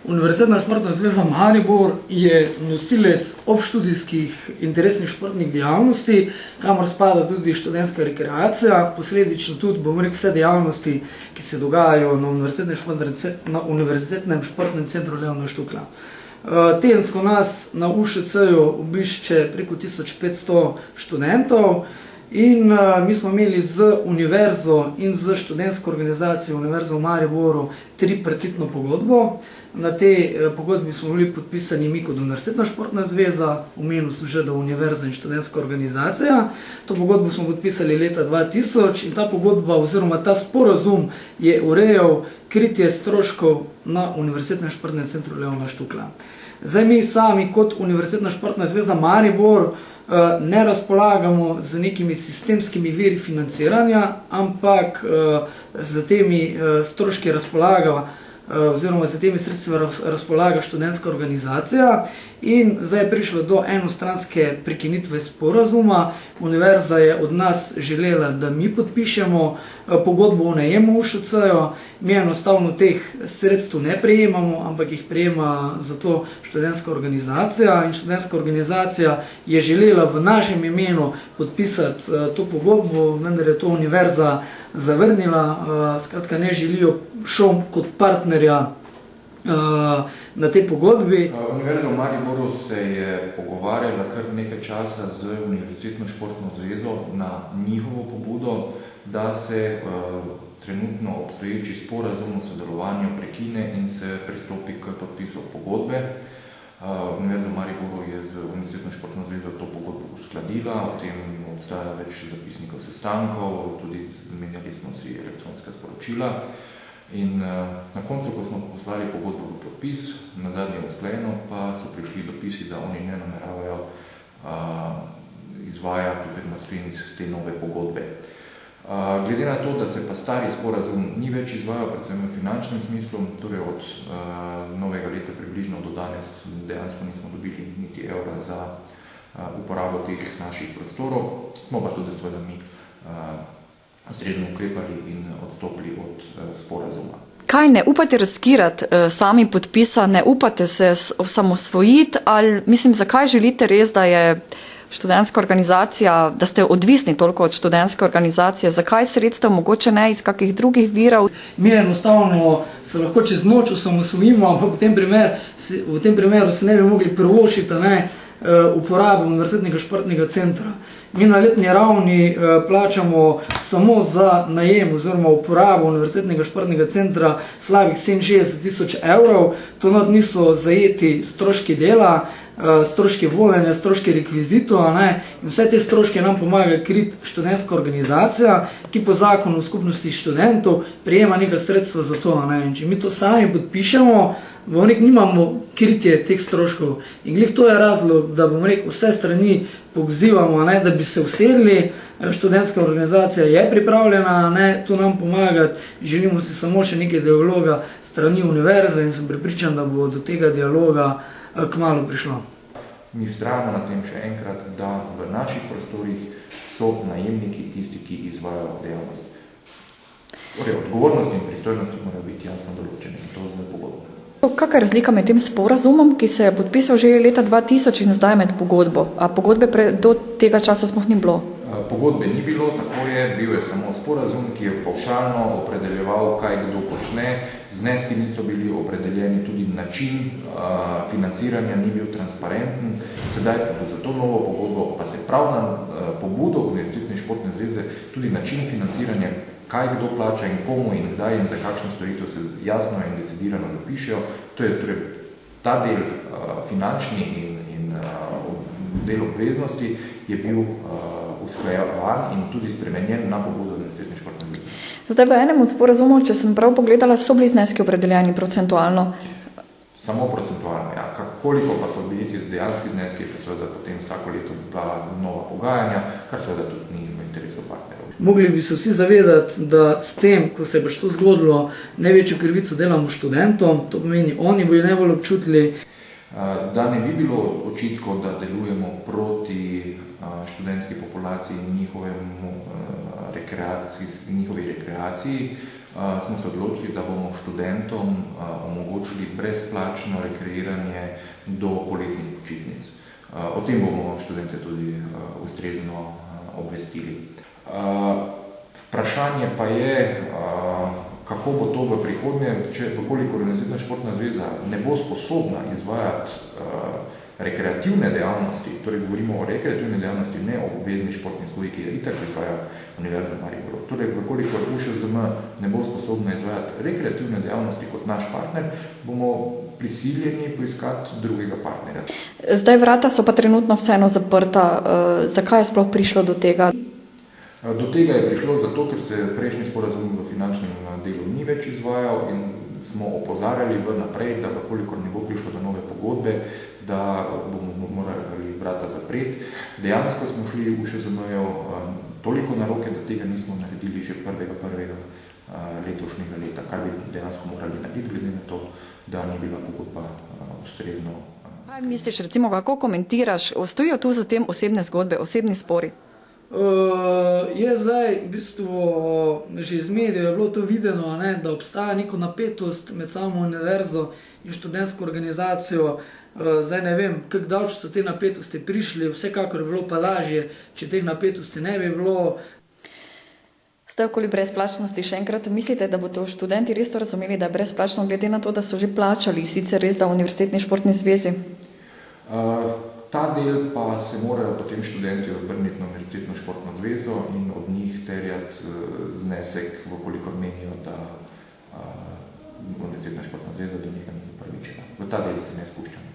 Univerzitetna športna zveza Maribor je nosilec obštudijskih interesnih športnih dejavnosti, kamor spada tudi študentska rekreacija, posledično tudi, vse dejavnosti, ki se dogajajo na Univerzitetnem športnem centru Leona Štukla. Tedensko nas na UŠC-ju obišče preko 1500 študentov in mi smo imeli z univerzo in z študentsko organizacijo Univerzo v Mariboru tripartitno pogodbo. Na tej pogodbi smo bili podpisani mi kot Univerzitetna športna zveza, omenil sem že, da univerza in študentska organizacija. To pogodbo smo podpisali leta 2000 in ta pogodba oziroma ta sporazum je urejal kritje stroškov na Univerzitetnem športnem centru Leona Štukla. Zdaj mi sami kot Univerzitetna športna zveza Maribor ne razpolagamo z nekimi sistemskimi viri financiranja, ampak z temi stroški razpolaga oziroma z temi sredstvi razpolaga študentska organizacija in zdaj je prišlo do enostranske prekinitve sporazuma. Univerza je od nas želela, da mi podpišemo pogodbo o najemu UŠC-ju. Mi enostavno teh sredstev ne prejemamo, ampak jih prejema zato študentska organizacija in študentska organizacija je želela v našem imenu podpisati to pogodbo, vendar je to univerza zavrnila, skratka ne želijo ŠOM kot partnerja na tej pogodbi. Univerza v Mariboru se je pogovarjala kar nekaj časa z Univerzitetno športno zvezo na njihovo pobudo, da se trenutno obstoječi sporazum o sodelovanju prekine in se pristopi k podpisu pogodbe. Univerza v Mariboru je z Univerzitetno športno zvezo to pogodbo uskladila, o tem obstaja več zapisnikov sestankov, tudi zamenjali smo si elektronska sporočila. In na koncu, ko smo poslali pogodbo v podpis, na zadnje usklajeno, pa so prišli dopisi, da oni ne nameravajo izvajati oziroma skleniti te nove pogodbe. Glede na to, da se pa stari sporazum ni več izvajal, predvsem v finančnem smislu, torej od novega leta približno do danes dejansko nismo dobili niti evra za uporabo teh naših prostorov, smo pa tudi seveda mi ustrezno ukrepali in odstopili od sporazuma. Kaj ne upate riskirati sami podpisa, ne upate se osamosvojiti ali mislim, zakaj želite res, da je študentska organizacija, da ste odvisni toliko od študentske organizacije, zakaj sredstev mogoče ne iz kakih drugih virov? Mi enostavno se lahko čez noč osamosvojimo, ampak v tem primeru se ne bi mogli privoščiti uporabo Univerzitetnega športnega centra. Mi na letni ravni plačamo samo za najem oziroma uporabo Univerzitetnega športnega centra slabih 67 000 evrov. To niso zajeti stroški dela, stroški vodenja, stroški rekvizitov. In vse te stroške nam pomaga kriti študentska organizacija, ki po zakonu o skupnosti študentov prejema nekaj sredstva za to. In če mi to sami podpišemo, nimamo kritje teh stroškov. In glih to je razlog, da vse strani pozivamo, da bi se usedli. Študentska organizacija je pripravljena tu nam pomagati. Želimo si samo še nekaj dialoga strani univerze in sem prepričan, da bo do tega dialoga kmalu prišlo. Mi vztrajamo na tem še enkrat, da v naših prostorih so najemniki tisti, ki izvajajo dejavnost. Odgovornost in pristojnosti morajo biti jasno določene in to z pogodbo. Kakšna je razlika med tem sporazumom, ki se je podpisal že leta 2000 in zdaj med pogodbo? A pogodbe do tega časa sploh ni bilo? Pogodbe ni bilo, tako je, bil je samo sporazum, ki je pavšalno opredeljeval, kaj kdo počne. Zneski niso bili opredeljeni, tudi način financiranja ni bil transparenten. Sedaj za to novo pogodbo pa se prav na pobudo Univerzitetne športne zveze tudi način financiranja, kaj kdo plača in komu in kdaj in za kakšno storitev se jasno in decidirano zapišejo. To je torej ta del finančni in del obveznosti je bil usklajevan in tudi spremenjen na pobudo Univerzitetne športne zveze. Zdaj v enem od sporazumov, če sem prav pogledala, so bili zneski opredeljeni procentualno. Samo procentualno, ja. Koliko pa so bili ti dejanski zneski, pa seveda potem vsako leto bila nova pogajanja, kar seveda tudi ni v interesu partnerov. Mogli bi se vsi zavedati, da s tem, ko se bo to zgodilo, največjo krivico delamo študentom, to pomeni, oni bojo najbolj občutili. Da ne bi bilo očitkov, da delujemo proti študentski populaciji in njihovi rekreaciji, smo se odločili, da bomo študentom omogočili brezplačno rekreiranje do poletnih počitnic. O tem bomo študente tudi ustrezno obvestili. Vprašanje pa je, kako bo to v prihodnje, vkolikor Univerzitetna športna zveza ne bo sposobna izvajati rekreativne dejavnosti, torej govorimo o rekreativne dejavnosti, ne o obvezni športni vzgoji, ki je itak izvaja Univerza Maribor. Torej, vkolikor UŠZM ne bo sposobna izvajati rekreativne dejavnosti kot naš partner, bomo prisiljeni poiskati drugega partnerja. Zdaj vrata so pa trenutno vseeno zaprta. Zakaj je sploh prišlo do tega? Do tega je prišlo zato, ker se prejšnji sporazum v finančnem delu ni več izvajal in smo opozarjali naprej, da vkolikor ne bo prišlo do nove pogodbe, da bomo morali vrata zapreti. Dejansko smo šli v UŠZM-ju toliko na roke, da tega nismo naredili že 1.1. Letošnjega leta, kar bi dejansko morali narediti, glede na to, da ni bila pogodba ustrezno. Kaj misliš, recimo, kako komentiraš? Stojijo tu za tem osebne zgodbe, osebni spori? Je zdaj, v bistvu, že iz medijev je bilo to videno, ne, da obstaja neko napetost med samo univerzo in študentsko organizacijo. Zdaj ne vem, kako daleč so te napetosti prišli, vsekakor bi bilo pa lažje, če teh napetosti ne bi bilo. Zdaj okoli brezplačnosti še enkrat, mislite, da bodo študenti res to razumeli, da je brezplačno, glede na to, da so že plačali, sicer res da v Univerzitetni športni zvezi? Ta del pa se morajo potem študenti obrniti na Univerzitetno športno zvezo in od njih terjati znesek, vkolikor menijo, da Univerzitetna športna zveza do njega ni upravičena. V ta del se ne spuščamo.